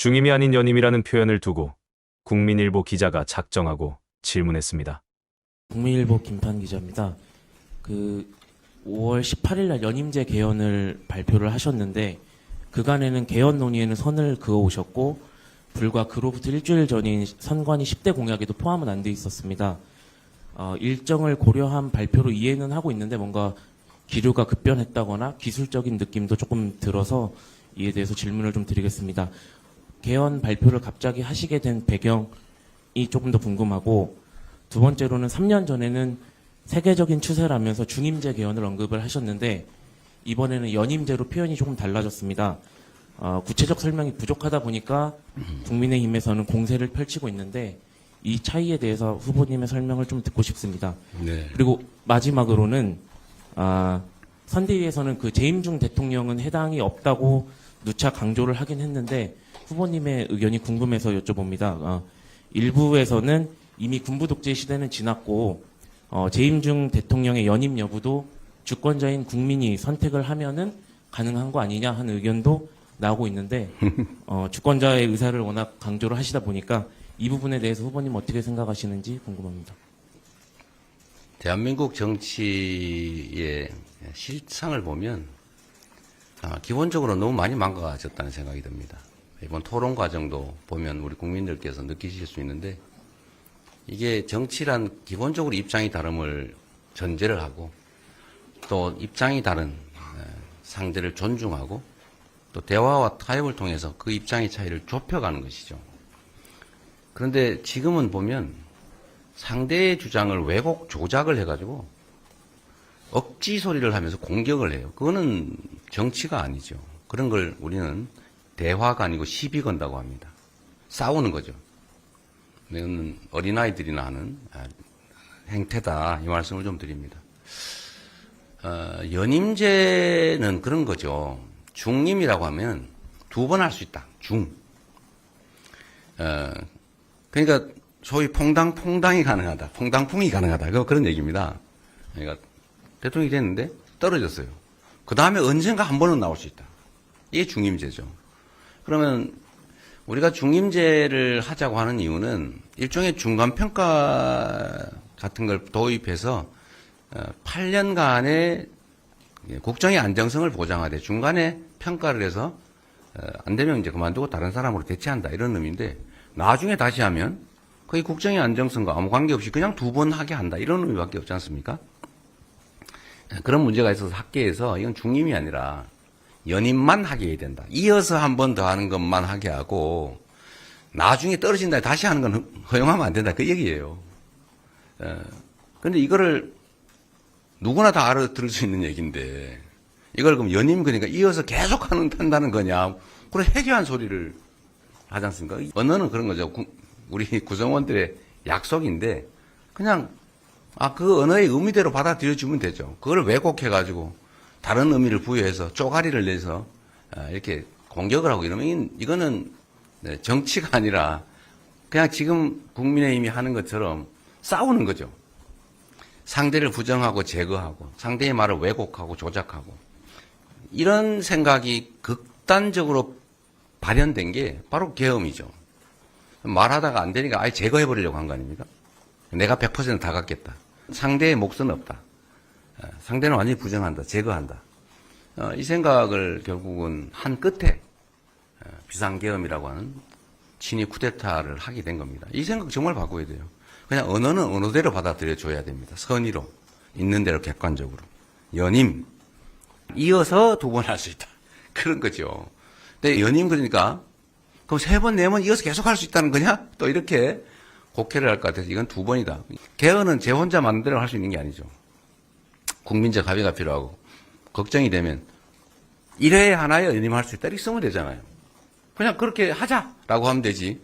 중임이 아닌 연임이라는 표현을 두고 국민일보 기자가 작정하고 질문했습니다. 국민일보 김판 기자입니다. 5월 18일 날 연임제 개헌을 발표를 하셨는데 그간에는 개헌 논의에는 선을 그어 오셨고 불과 그로부터 일주일 전인 선관위 10대 공약에도 포함은 안 돼 있었습니다. 일정을 고려한 발표로 이해는 하고 있는데 뭔가 기류가 급변했다거나 기술적인 느낌도 조금 들어서 이에 대해서 질문을 좀 드리겠습니다. 개헌 발표를 갑자기 하시게 된 배경이 조금 더 궁금하고, 두 번째로는 3년 전에는 세계적인 추세라면서 중임제 개헌을 언급을 하셨는데 이번에는 연임제로 표현이 조금 달라졌습니다. 구체적 설명이 부족하다 보니까 국민의힘에서는 공세를 펼치고 있는데 이 차이에 대해서 후보님의 설명을 좀 듣고 싶습니다. 네. 그리고 마지막으로는 선대위에서는 재임중 대통령은 해당이 없다고 누차 강조를 하긴 했는데 후보님의 의견이 궁금해서 여쭤봅니다. 일부에서는 이미 군부 독재 시대는 지났고 재임중 대통령의 연임 여부도 주권자인 국민이 선택을 하면은 가능한 거 아니냐 하는 의견도 나오고 있는데 주권자의 의사를 워낙 강조를 하시다 보니까 이 부분에 대해서 후보님 어떻게 생각하시는지 궁금합니다. 대한민국 정치의 실상을 보면 기본적으로 너무 많이 망가졌다는 생각이 듭니다. 이번 토론 과정도 보면 우리 국민들께서 느끼실 수 있는데 이게 정치란 기본적으로 입장이 다름을 전제를 하고 또 입장이 다른 상대를 존중하고 또 대화와 타협을 통해서 그 입장의 차이를 좁혀가는 것이죠. 그런데 지금은 보면 상대의 주장을 왜곡 조작을 해가지고 억지 소리를 하면서 공격을 해요. 그거는 정치가 아니죠. 그런 걸 우리는 대화가 아니고 시비 건다고 합니다. 싸우는 거죠. 이건 어린아이들이나 하는 행태다, 이 말씀을 좀 드립니다. 연임제는 그런 거죠. 중임이라고 하면 두 번 할 수 있다. 그러니까 소위 퐁당퐁당이 가능하다. 퐁당퐁이 가능하다. 그런 얘기입니다. 그러니까 대통령이 됐는데 떨어졌어요. 그 다음에 언젠가 한 번은 나올 수 있다. 이게 중임제죠. 그러면 우리가 중임제를 하자고 하는 이유는 일종의 중간평가 같은 걸 도입해서 8년간의 국정의 안정성을 보장하되 중간에 평가를 해서 안 되면 이제 그만두고 다른 사람으로 대체한다, 이런 의미인데 나중에 다시 하면 거의 국정의 안정성과 아무 관계없이 그냥 두 번 하게 한다, 이런 의미밖에 없지 않습니까? 그런 문제가 있어서 학계에서 이건 중임이 아니라 연임만 하게 해야 된다. 이어서 한 번 더 하는 것만 하게 하고 나중에 떨어진다 다시 하는 건 허용하면 안 된다, 그 얘기예요. 그런데 이거를 누구나 다 알아들을 수 있는 얘기인데 이걸 그럼 연임, 그러니까 이어서 계속 한다는 거냐, 그런 해괴한 소리를 하지 않습니까? 언어는 그런 거죠. 우리 구성원들의 약속인데 그냥 그 언어의 의미대로 받아들여주면 되죠. 그걸 왜곡해가지고 다른 의미를 부여해서 쪼가리를 내서 이렇게 공격을 하고 이러면 이거는 정치가 아니라 그냥 지금 국민의힘이 하는 것처럼 싸우는 거죠. 상대를 부정하고 제거하고 상대의 말을 왜곡하고 조작하고 이런 생각이 극단적으로 발현된 게 바로 계엄이죠. 말하다가 안 되니까 아예 제거해버리려고 한 거 아닙니까? 내가 100%다 갖겠다. 상대의 몫은 없다. 상대는 완전히 부정한다, 제거한다. 이 생각을 결국은 한 끝에 비상계엄이라고 하는 친위 쿠데타를 하게 된 겁니다. 이 생각 정말 바꿔야 돼요. 그냥 언어는 언어대로 받아들여줘야 됩니다. 선의로, 있는 대로 객관적으로. 연임, 이어서 두 번 할 수 있다, 그런 거죠. 근데 연임 그러니까 그럼 세 번, 네 번 이어서 계속 할 수 있다는 거냐? 또 이렇게 곡해를 할 것 같아서 이건 두 번이다. 개헌은 제 혼자 마음대로 할 수 있는 게 아니죠. 국민적 합의가 필요하고 걱정이 되면 1회에 하나에 연임할 수 있다, 이렇게 쓰면 되잖아요. 그냥 그렇게 하자라고 하면 되지.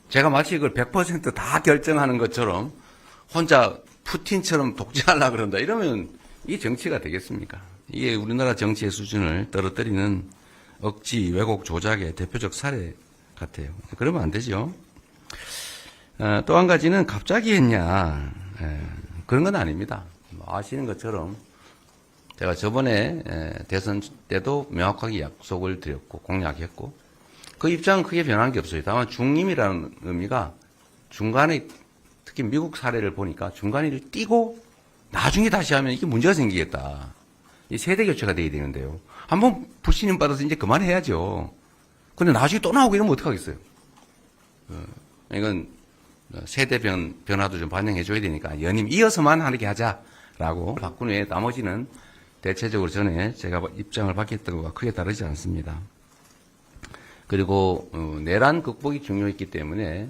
제가 마치 이걸 100%다 결정하는 것처럼 혼자 푸틴처럼 독재하려고 그런다, 이러면 이게 정치가 되겠습니까? 이게 우리나라 정치의 수준을 떨어뜨리는 억지, 왜곡, 조작의 대표적 사례 같아요. 그러면 안 되죠. 또 한 가지는 갑자기 했냐, 그런 건 아닙니다. 아시는 것처럼 제가 저번에 대선 때도 명확하게 약속을 드렸고 공약했고 그 입장은 크게 변한 게 없어요. 다만 중임이라는 의미가 중간에 특히 미국 사례를 보니까 중간에 띄고 나중에 다시 하면 이게 문제가 생기겠다. 이 세대 교체가 돼야 되는데요. 한번 불신임 받아서 이제 그만해야죠. 근데 나중에 또 나오고 이러면 어떡하겠어요. 이건 세대 변화도 좀 반영해 줘야 되니까 연임 이어서만 하게 하자라고 바꾼 후에 나머지는 대체적으로 전에 제가 입장을 밝혔던 것과 크게 다르지 않습니다. 그리고 내란 극복이 중요했기 때문에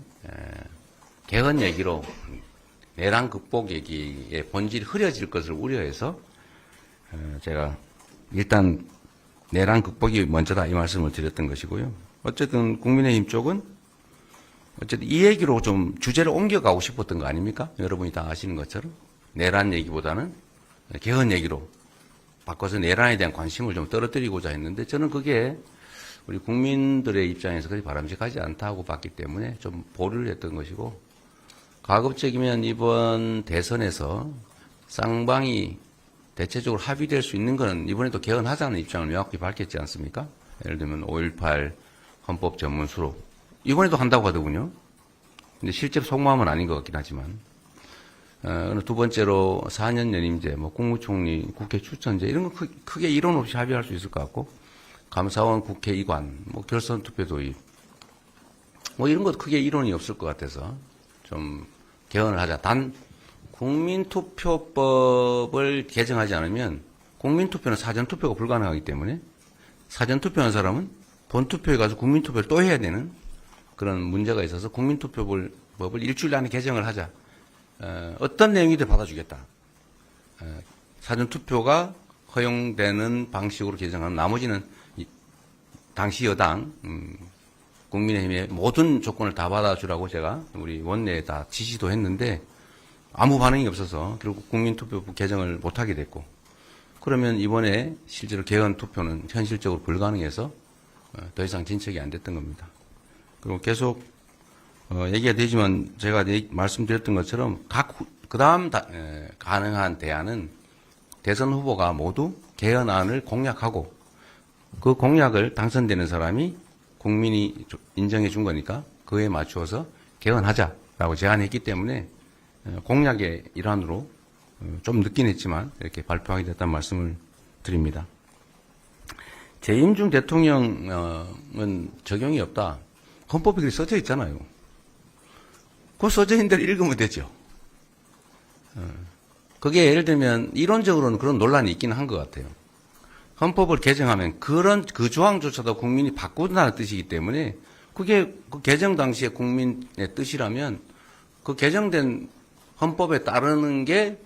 개헌 얘기로 내란 극복 얘기의 본질이 흐려질 것을 우려해서 제가 일단 내란 극복이 먼저다 이 말씀을 드렸던 것이고요. 어쨌든 국민의힘 쪽은 어쨌든 이 얘기로 좀 주제를 옮겨가고 싶었던 거 아닙니까? 여러분이 다 아시는 것처럼 내란 얘기보다는 개헌 얘기로 바꿔서 내란에 대한 관심을 좀 떨어뜨리고자 했는데 저는 그게 우리 국민들의 입장에서 그리 바람직하지 않다고 봤기 때문에 좀 보류를 했던 것이고 가급적이면 이번 대선에서 쌍방이 대체적으로 합의될 수 있는 것은 이번에도 개헌하자는 입장을 명확히 밝혔지 않습니까? 예를 들면 5.18 헌법전문수로 이번에도 한다고 하더군요. 근데 실제로 속마음은 아닌 것 같긴 하지만 두 번째로 4년 연임제, 뭐 국무총리, 국회 추천제 이런 거 크게 이론 없이 합의할 수 있을 것 같고 감사원 국회 이관, 뭐 결선 투표 도입 뭐 이런 것 크게 이론이 없을 것 같아서 좀 개헌을 하자. 단 국민투표법을 개정하지 않으면 국민투표는 사전투표가 불가능하기 때문에 사전투표한 사람은 본투표에 가서 국민투표를 또 해야 되는 그런 문제가 있어서 국민투표법을 일주일 안에 개정을 하자. 어떤 내용이든 받아주겠다. 사전투표가 허용되는 방식으로 개정하면 나머지는 당시 여당 국민의힘의 모든 조건을 다 받아주라고 제가 우리 원내에 다 지시도 했는데 아무 반응이 없어서 결국 국민투표법 개정을 못하게 됐고 그러면 이번에 실제로 개헌 투표는 현실적으로 불가능해서 더 이상 진척이 안 됐던 겁니다. 그리고 계속 얘기가 되지만 제가 말씀드렸던 것처럼 그 다음 가능한 대안은 대선 후보가 모두 개헌안을 공약하고 그 공약을 당선되는 사람이 국민이 인정해 준 거니까 그에 맞추어서 개헌하자라고 제안했기 때문에 공약의 일환으로 좀 늦긴 했지만 이렇게 발표하게 됐다는 말씀을 드립니다. 재임 중 대통령은 적용이 없다. 헌법에 그렇게 써져 있잖아요. 그 써져 있는 대로 읽으면 되죠. 그게 예를 들면 이론적으로는 그런 논란이 있기는 한 것 같아요. 헌법을 개정하면 그 조항조차도 국민이 바꾼다는 뜻이기 때문에 그게 그 개정 당시에 국민의 뜻이라면 그 개정된 헌법에 따르는 게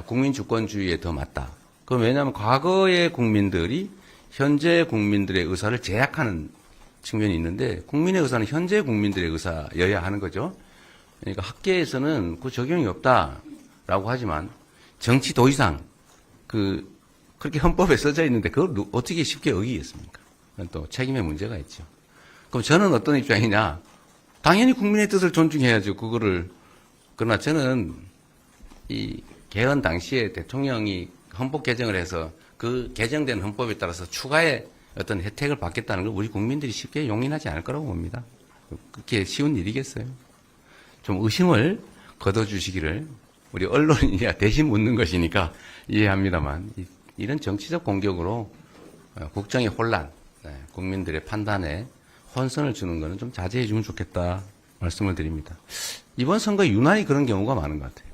국민주권주의에 더 맞다. 그럼 왜냐하면 과거의 국민들이 현재 국민들의 의사를 제약하는 측면이 있는데 국민의 의사는 현재 국민들의 의사여야 하는 거죠. 그러니까 학계에서는 그 적용이 없다라고 하지만 정치 도의상 그렇게 헌법에 써져 있는데 그걸 어떻게 쉽게 어기겠습니까? 그건 또 책임의 문제가 있죠. 그럼 저는 어떤 입장이냐? 당연히 국민의 뜻을 존중해야죠. 그러나 저는 이 개헌 당시에 대통령이 헌법 개정을 해서 그 개정된 헌법에 따라서 추가의 어떤 혜택을 받겠다는 걸 우리 국민들이 쉽게 용인하지 않을 거라고 봅니다. 그렇게 쉬운 일이겠어요? 좀 의심을 걷어주시기를 우리 언론이야 대신 묻는 것이니까 이해합니다만 이런 정치적 공격으로 국정의 혼란, 국민들의 판단에 혼선을 주는 것은 좀 자제해 주면 좋겠다 말씀을 드립니다. 이번 선거에 유난히 그런 경우가 많은 것 같아요.